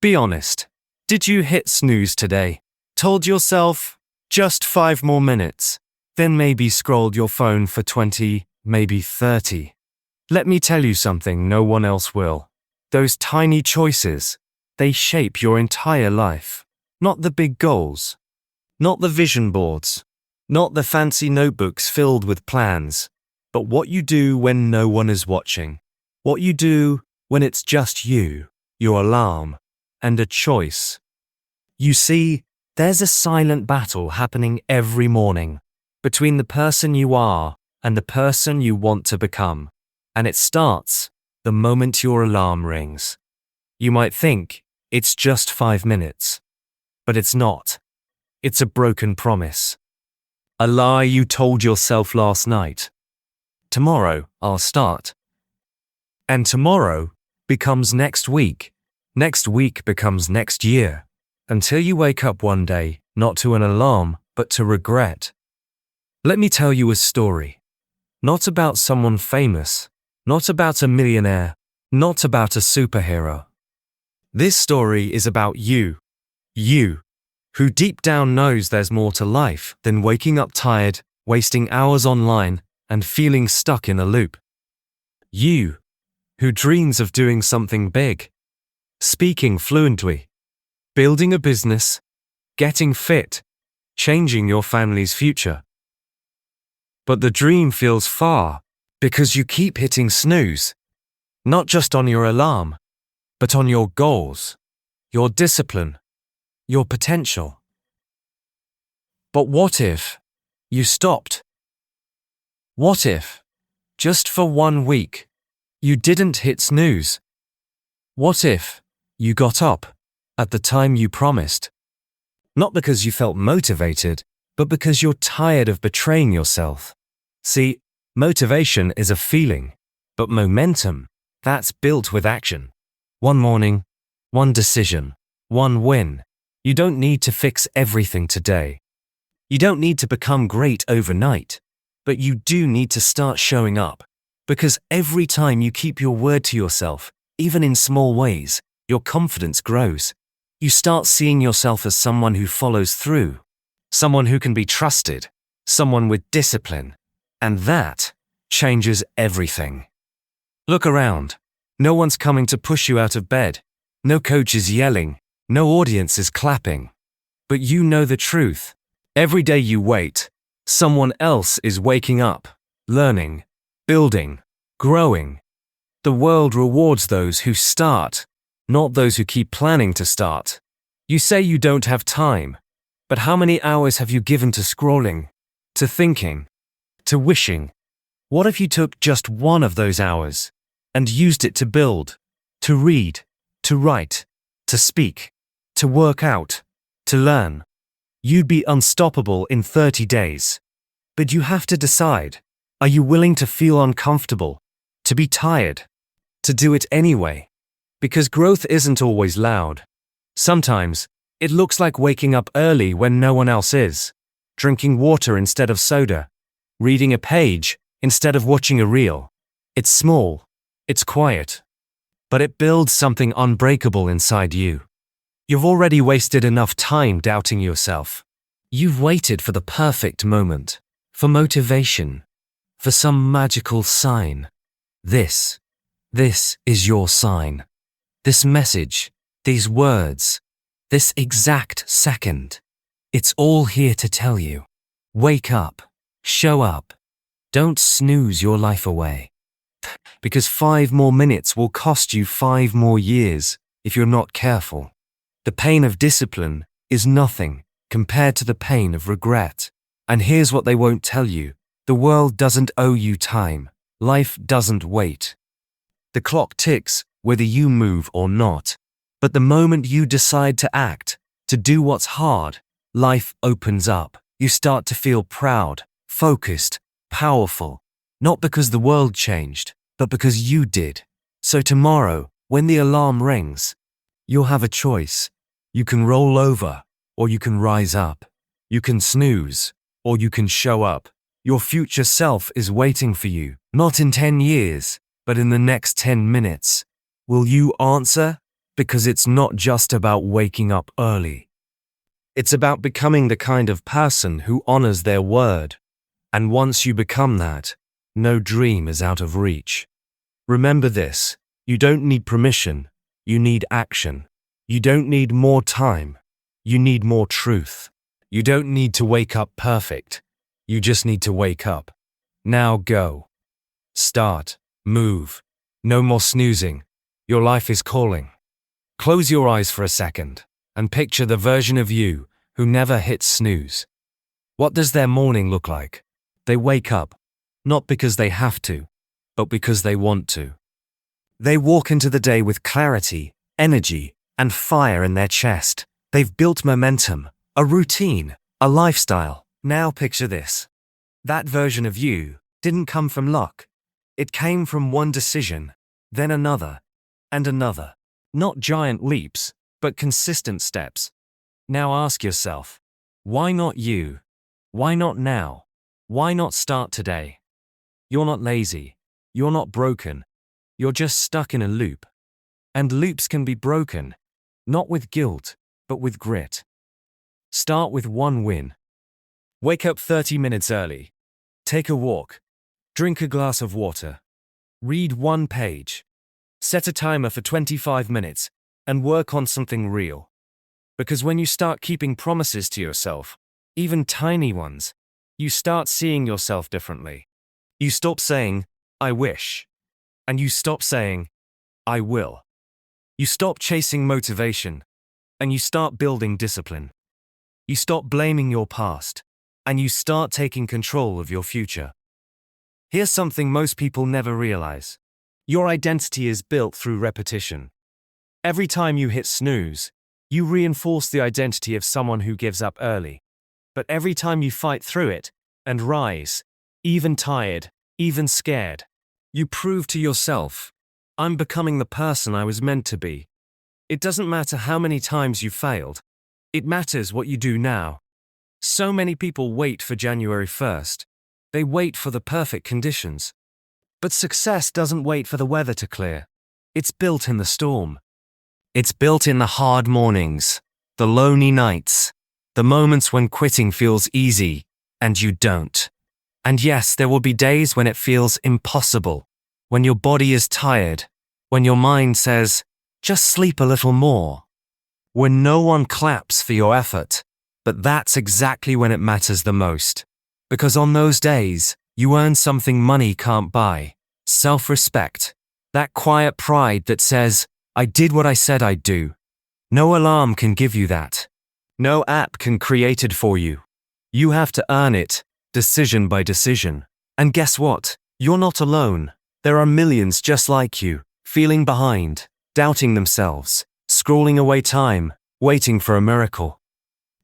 Be honest. Did you hit snooze today? Told yourself, just 5 more minutes. Then maybe scrolled your phone for 20, maybe 30. Let me tell you something no one else will. Those tiny choices, they shape your entire life. Not the big goals. Not the vision boards. Not the fancy notebooks filled with plans. But what you do when no one is watching. What you do when it's just you, your alarm, and a choice. You see, there's a silent battle happening every morning between the person you are and the person you want to become. And it starts the moment your alarm rings. You might think it's just 5 minutes, but it's not. It's a broken promise. A lie you told yourself last night. Tomorrow I'll start. And tomorrow becomes next week. Next week becomes next year. Until you wake up one day, not to an alarm, but to regret. Let me tell you a story. Not about someone famous. Not about a millionaire. Not about a superhero. This story is about you. You, who deep down knows there's more to life than waking up tired, wasting hours online, and feeling stuck in a loop. You, who dreams of doing something big, speaking fluently, building a business, getting fit, changing your family's future. But the dream feels far because you keep hitting snooze, not just on your alarm, but on your goals, your discipline, your potential. But what if you stopped? What if, just for 1 week, you didn't hit snooze? What if you got up at the time you promised? Not because you felt motivated, but because you're tired of betraying yourself. See, motivation is a feeling, but momentum, that's built with action. One morning, one decision, one win. You don't need to fix everything today. You don't need to become great overnight, but you do need to start showing up. Because every time you keep your word to yourself, even in small ways, your confidence grows. You start seeing yourself as someone who follows through, someone who can be trusted, someone with discipline. And that changes everything. Look around. No one's coming to push you out of bed. No coach is yelling. No audience is clapping. But you know the truth. Every day you wait, someone else is waking up, learning, building, growing. The world rewards those who start, not those who keep planning to start. You say you don't have time, but how many hours have you given to scrolling, to thinking, to wishing? What if you took just one of those hours and used it to build, to read, to write, to speak, to work out, to learn? You'd be unstoppable in 30 days. But you have to decide. Are you willing to feel uncomfortable, to be tired, to do it anyway? Because growth isn't always loud. Sometimes, it looks like waking up early when no one else is, drinking water instead of soda, reading a page instead of watching a reel. It's small, it's quiet, but it builds something unbreakable inside you. You've already wasted enough time doubting yourself. You've waited for the perfect moment, for motivation, for some magical sign. This is your sign. This message, these words, this exact second. It's all here to tell you. Wake up, show up. Don't snooze your life away. Because 5 more minutes will cost you 5 more years if you're not careful. The pain of discipline is nothing compared to the pain of regret. And here's what they won't tell you. The world doesn't owe you time. Life doesn't wait. The clock ticks whether you move or not. But the moment you decide to act, to do what's hard, life opens up. You start to feel proud, focused, powerful. Not because the world changed, but because you did. So tomorrow, when the alarm rings, you'll have a choice. You can roll over, or you can rise up. You can snooze, or you can show up. Your future self is waiting for you, not in 10 years, but in the next 10 minutes. Will you answer? because it's not just about waking up early. It's about becoming the kind of person who honors their word. And once you become that, no dream is out of reach. Remember this, you don't need permission, you need action. You don't need more time, you need more truth. You don't need to wake up perfect, you just need to wake up. Now go. Start, move. No more snoozing. Your life is calling. Close your eyes for a second and picture the version of you who never hits snooze. What does their morning look like? They wake up, not because they have to, but because they want to. They walk into the day with clarity, energy, and fire in their chest. They've built momentum, a routine, a lifestyle. Now picture this. That version of you didn't come from luck. It came from one decision, then another, and another. Not giant leaps, but consistent steps. Now ask yourself, why not you? Why not now? Why not start today? You're not lazy. You're not broken. You're just stuck in a loop. And loops can be broken, not with guilt, but with grit. Start with one win. Wake up 30 minutes early. Take a walk. Drink a glass of water. Read one page. Set a timer for 25 minutes and work on something real. Because when you start keeping promises to yourself, even tiny ones, you start seeing yourself differently. You stop saying, I wish. And you stop saying, I will. You stop chasing motivation, and you start building discipline. You stop blaming your past, and you start taking control of your future. Here's something most people never realize. Your identity is built through repetition. Every time you hit snooze, you reinforce the identity of someone who gives up early. But every time you fight through it and rise, even tired, even scared, you prove to yourself, I'm becoming the person I was meant to be. It doesn't matter how many times you failed. It matters what you do now. So many people wait for January 1st. They wait for the perfect conditions. But success doesn't wait for the weather to clear. It's built in the storm. It's built in the hard mornings, the lonely nights, the moments when quitting feels easy and you don't. And yes, there will be days when it feels impossible, when your body is tired, when your mind says, just sleep a little more, when no one claps for your effort. But that's exactly when it matters the most. Because on those days, you earn something money can't buy, self-respect, that quiet pride that says, I did what I said I'd do. No alarm can give you that. No app can create it for you. You have to earn it, decision by decision. And guess what? You're not alone. There are millions just like you, feeling behind, doubting themselves, scrolling away time, waiting for a miracle.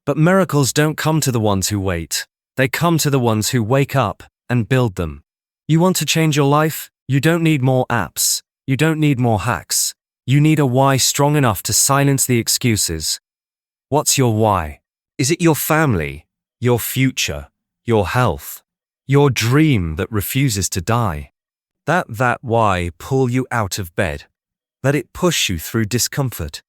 But miracles don't come to the ones who wait. They come to the ones who wake up and build them. You want to change your life? You don't need more apps. You don't need more hacks. You need a why strong enough to silence the excuses. What's your why? Is it your family, your future, your health, your dream that refuses to die? Let that why pull you out of bed. Let it push you through discomfort.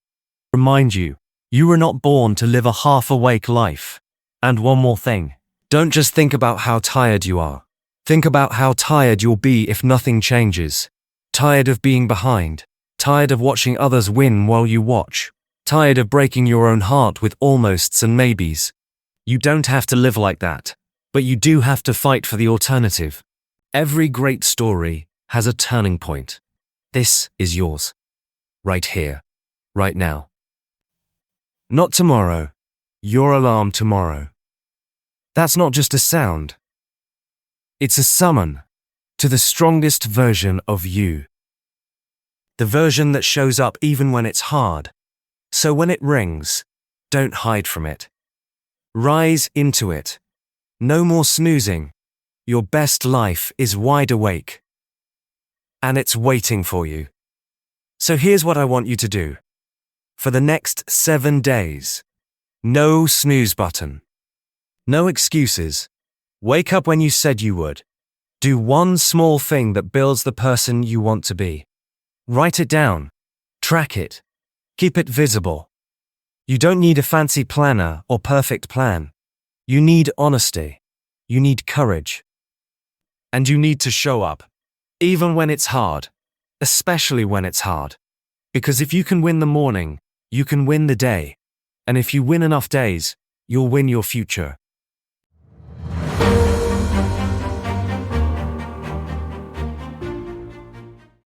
Remind you, you were not born to live a half-awake life. And one more thing. Don't just think about how tired you are. Think about how tired you'll be if nothing changes. Tired of being behind. Tired of watching others win while you watch. Tired of breaking your own heart with almosts and maybes. You don't have to live like that. But you do have to fight for the alternative. Every great story has a turning point. This is yours. Right here. Right now. Not tomorrow. Your alarm tomorrow. That's not just a sound. It's a summon to the strongest version of you. The version that shows up even when it's hard. So when it rings, don't hide from it. Rise into it. No more snoozing. Your best life is wide awake. And it's waiting for you. So here's what I want you to do. For the next 7 days, no snooze button. No excuses. Wake up when you said you would. Do one small thing that builds the person you want to be. Write it down. Track it. Keep it visible. You don't need a fancy planner or perfect plan. You need honesty. You need courage. And you need to show up. Even when it's hard. Especially when it's hard. Because if you can win the morning, you can win the day. And if you win enough days, you'll win your future.